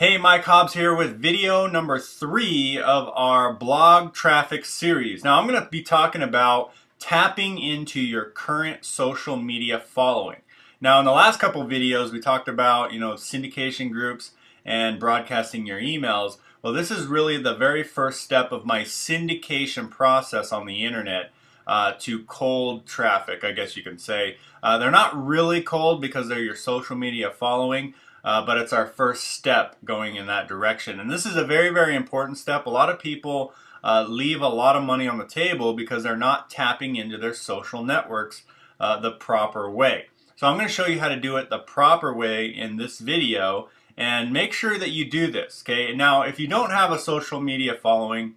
Hey, Mike Hobbs here with video number 3 of our blog traffic series. Now I'm going to be talking about tapping into your current social media following. Now in the last couple videos we talked about, syndication groups and broadcasting your emails. Well, this is really the very first step of my syndication process on the internet to cold traffic, I guess you can say. They're not really cold because they're your social media following. But it's our first step going in that direction. And this is a very, very important step. A lot of people leave a lot of money on the table because they're not tapping into their social networks the proper way. So I'm going to show you how to do it the proper way in this video, and make sure that you do this. Okay. Now, if you don't have a social media following,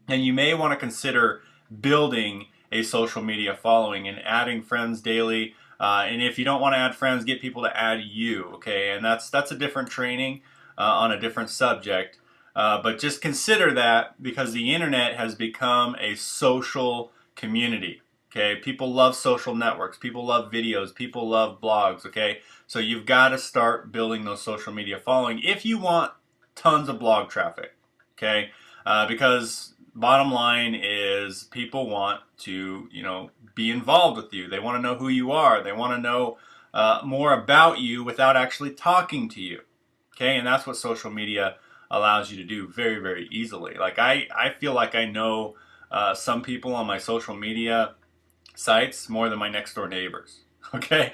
then you may want to consider building a social media following and adding friends daily. And if you don't want to add friends, get people to add you, okay? And that's a different training on a different subject. But just consider that because the internet has become a social community, okay? People love social networks. People love videos. People love blogs, okay? So you've got to start building those social media following if you want tons of blog traffic, okay? Because bottom line is people want to, be involved with you. They want to know who you are. They want to know more about you without actually talking to you. Okay, and that's what social media allows you to do very, very easily. Like I feel like I know some people on my social media sites more than my next door neighbors. Okay,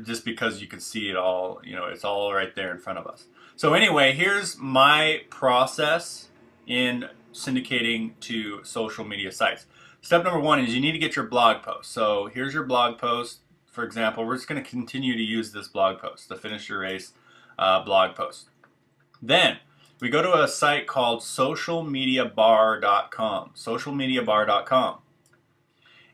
just because you can see it all, it's all right there in front of us. So anyway, here's my process in syndicating to social media sites. Step number 1 is you need to get your blog post. So here's your blog post. For example, we're just going to continue to use this blog post, the Finish Your Race blog post. Then we go to a site called socialmediabar.com, socialmediabar.com.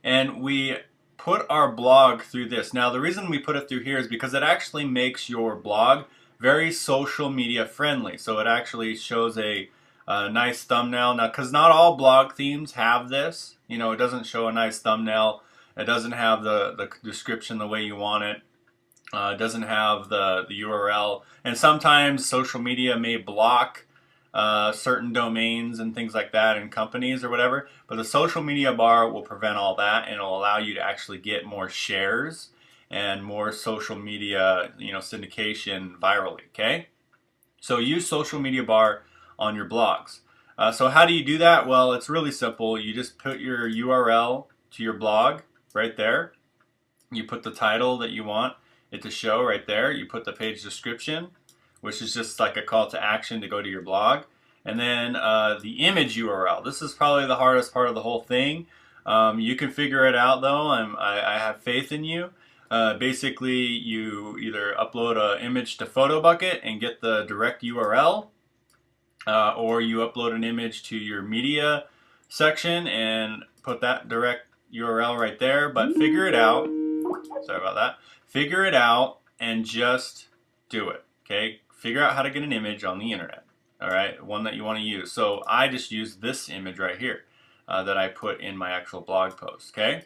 And we put our blog through this. Now the reason we put it through here is because it actually makes your blog very social media friendly. So it actually shows a nice thumbnail. Now, because not all blog themes have this, it doesn't show a nice thumbnail. It doesn't have the description the way you want it. It doesn't have the URL. And sometimes social media may block certain domains and things like that in companies or whatever. But the social media bar will prevent all that, and it'll allow you to actually get more shares and more social media, syndication virally. Okay, so use social media bar on your blogs. So how do you do that? Well, it's really simple. You just put your URL to your blog right there. You put the title that you want it to show right there. You put the page description, which is just like a call to action to go to your blog. And then the image URL. This is probably the hardest part of the whole thing. You can figure it out though. I have faith in you. Basically, you either upload an image to PhotoBucket and get the direct URL, or you upload an image to your media section and put that direct URL right there. But figure it out. Sorry about that. Figure it out and just do it. Okay? Figure out how to get an image on the internet. All right? One that you want to use. So I just used this image right here that I put in my actual blog post. Okay?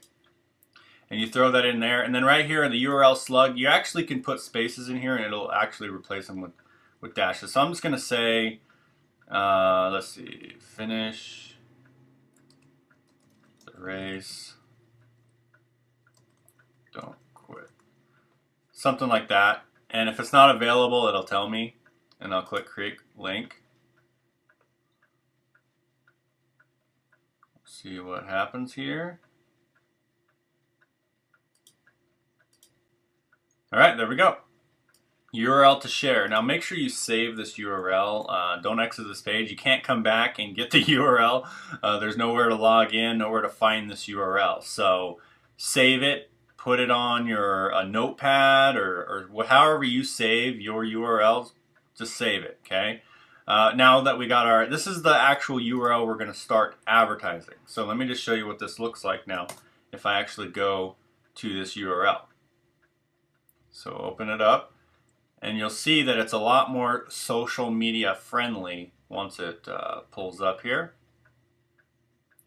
And you throw that in there. And then right here in the URL slug, you actually can put spaces in here and it'll actually replace them with dashes. So I'm just going to say, let's see, finish the race, don't quit. Something like that. And if it's not available, it'll tell me, and I'll click create link. See what happens here. All right, there we go. URL to share. Now make sure you save this URL. Don't exit this page. You can't come back and get the URL. There's nowhere to log in, nowhere to find this URL. So save it, put it on your notepad or however you save your URLs, just save it, okay? Now that we got this is the actual URL we're going to start advertising. So let me just show you what this looks like now if I actually go to this URL. So open it up. And you'll see that it's a lot more social media friendly once it pulls up here.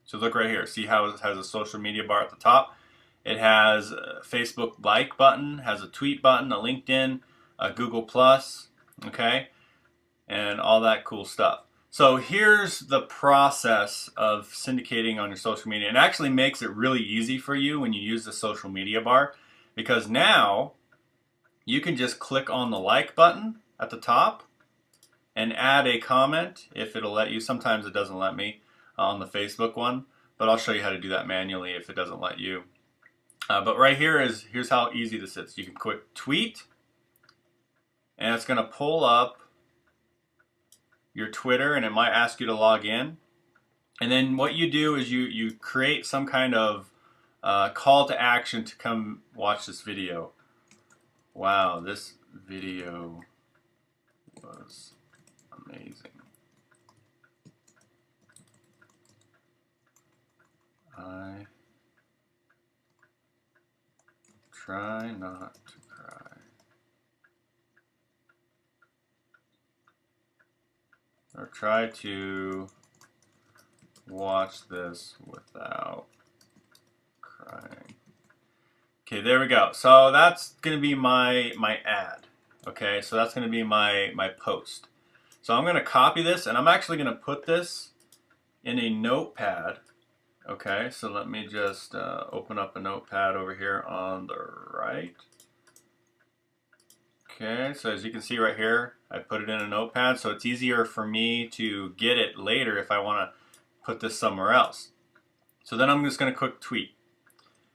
So look right here. See how it has a social media bar at the top? It has a Facebook like button, has a tweet button, a LinkedIn, a Google Plus. Okay. and all that cool stuff. So here's the process of syndicating on your social media. It actually makes it really easy for you when you use the social media bar, because now you can just click on the like button at the top and add a comment if it'll let you. Sometimes it doesn't let me on the Facebook one, but I'll show you how to do that manually if it doesn't let you. But right here here's how easy this is. You can click tweet, and it's going to pull up your Twitter, and it might ask you to log in. And then what you do is you create some kind of call to action to come watch this video. Wow, this video was amazing. I try not to cry. Or try to watch this without crying. Okay, there we go. So that's going to be my ad. Okay, so that's going to be my post. So I'm going to copy this, and I'm actually going to put this in a notepad. Okay, so let me just open up a notepad over here on the right. Okay, so as you can see right here, I put it in a notepad, so it's easier for me to get it later if I want to put this somewhere else. So then I'm just going to click tweet.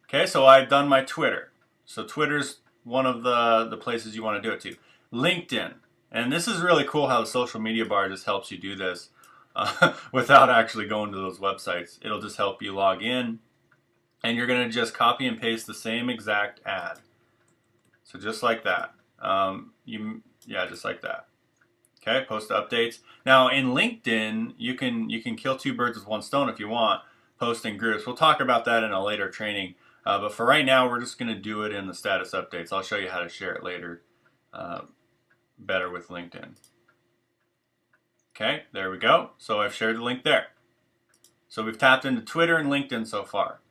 Okay, so I've done my Twitter. So Twitter's one of the places you want to do it to. LinkedIn. And this is really cool how the social media bar just helps you do this without actually going to those websites. It'll just help you log in, and you're going to just copy and paste the same exact ad. So just like that. Yeah, just like that. Okay, post updates. Now in LinkedIn, you can kill two birds with one stone if you want. Post in groups. We'll talk about that in a later training. But for right now, we're just going to do it in the status updates. I'll show you how to share it later better with LinkedIn. Okay, there we go. So I've shared the link there. So we've tapped into Twitter and LinkedIn so far.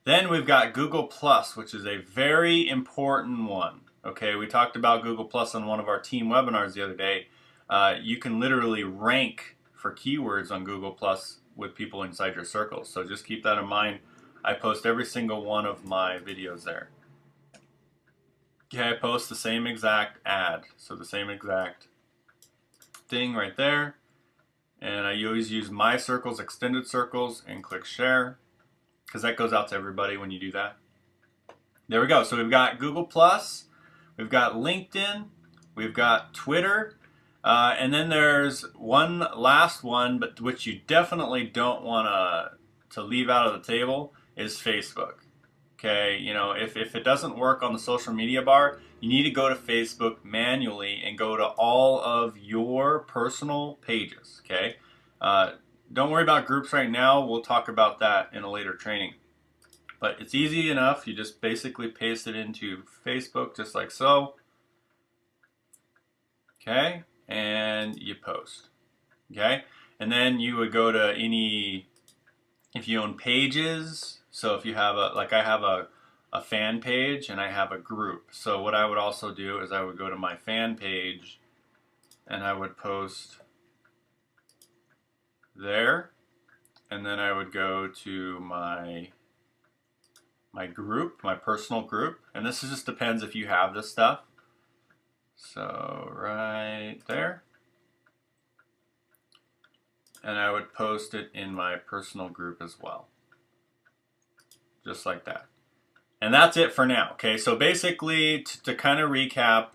Then we've got Google+, which is a very important one. Okay, we talked about Google+ on one of our team webinars the other day. You can literally rank for keywords on Google+ with people inside your circles. So just keep that in mind. I post every single one of my videos there. Okay, I post the same exact ad. So the same exact thing right there. And I always use my circles, extended circles, and click share, because that goes out to everybody when you do that. There we go. So we've got Google+, we've got LinkedIn, we've got Twitter, and then there's one last one, but which you definitely don't want to leave out of the table, is Facebook. Okay, you know, if it doesn't work on the social media bar, you need to go to Facebook manually and go to all of your personal pages. Okay, don't worry about groups right now. We'll talk about that in a later training. But it's easy enough. You just basically paste it into Facebook just like so. Okay, and you post. Okay, and then you would go to any, if you own pages. So if you have like I have a fan page and I have a group. So what I would also do is I would go to my fan page and I would post there, and then I would go to my group, my personal group, and this just depends if you have this stuff. So right there, and I would post it in my personal group as well, just like that. And that's it for now. Okay, so basically to kind of recap,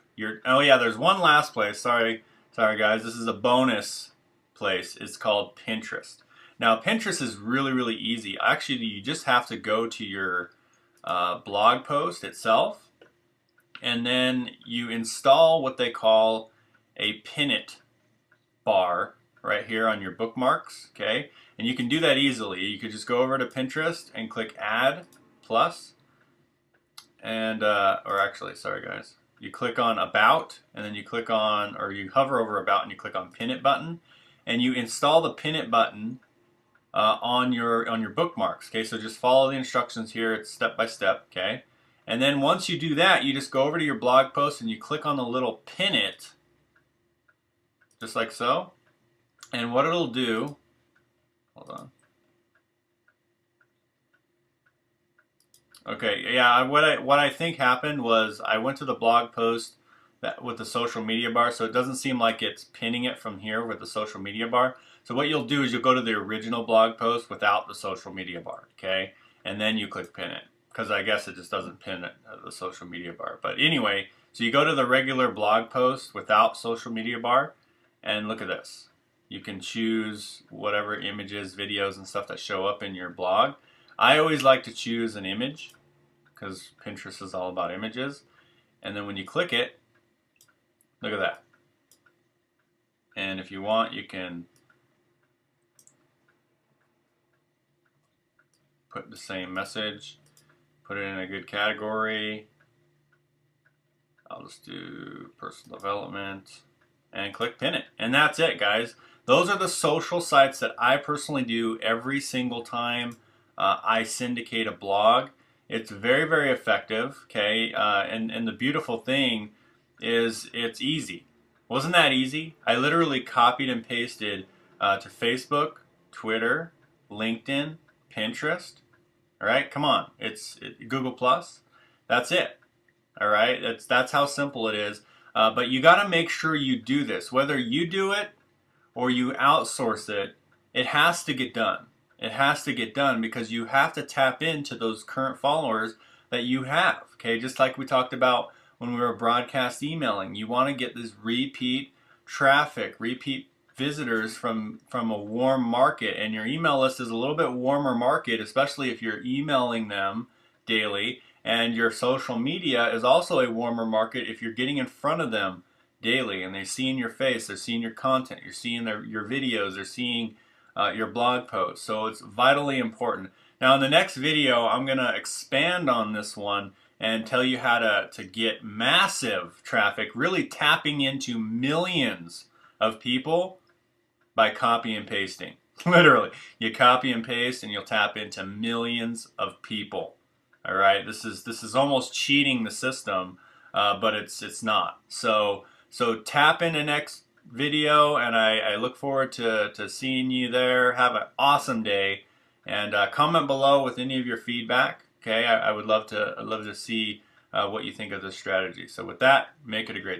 oh yeah, there's one last place. Sorry guys, this is a bonus place. It's called Pinterest. Now Pinterest is really easy. Actually, you just have to go to your blog post itself, and then you install what they call a pin it bar right here on your bookmarks. Okay, and you can do that easily. You could just go over to Pinterest and click Add Plus, and or actually, sorry guys, you click on About, and then you click on, or you hover over About and you click on Pin It button, and you install the Pin It button on your bookmarks. Okay, so just follow the instructions here. It's step by step. Okay, and then once you do that, you just go over to your blog post and you click on the little Pin It, just like so. And what it'll do, hold on. Okay, yeah, what I think happened was I went to the blog post that with the social media bar, so it doesn't seem like it's pinning it from here with the social media bar. So what you'll do is you'll go to the original blog post without the social media bar, okay? And then you click pin it, because I guess it just doesn't pin it, the social media bar. But anyway, so you go to the regular blog post without social media bar, and look at this. You can choose whatever images, videos, and stuff that show up in your blog. I always like to choose an image because Pinterest is all about images. And then when you click it, look at that. And if you want, you can put the same message, put it in a good category. I'll just do personal development and click pin it. And that's it, guys. Those are the social sites that I personally do every single time I syndicate a blog. It's very, very effective, okay? And the beautiful thing is it's easy. Wasn't that easy? I literally copied and pasted to Facebook, Twitter, LinkedIn, Pinterest. All right, come on. It's Google Plus. That's it. All right, that's how simple it is. But you got to make sure you do this. Whether you do it or you outsource it, it has to get done. It has to get done because you have to tap into those current followers that you have. Okay, just like we talked about when we were broadcast emailing, you want to get this repeat traffic, repeat visitors from a warm market, and your email list is a little bit warmer market, especially if you're emailing them daily. And your social media is also a warmer market if you're getting in front of them daily and they're seeing your face, they're seeing your content, you're seeing your videos, they're seeing your blog posts. So it's vitally important. Now in the next video, I'm going to expand on this one and tell you how to get massive traffic, really tapping into millions of people by copy and pasting. Literally, you copy and paste and you'll tap into millions of people. All right, this is almost cheating the system, but it's not. So tap in the next video, and I look forward to seeing you there. Have an awesome day, and comment below with any of your feedback. Okay, I'd love to see what you think of this strategy. So with that, make it a great day.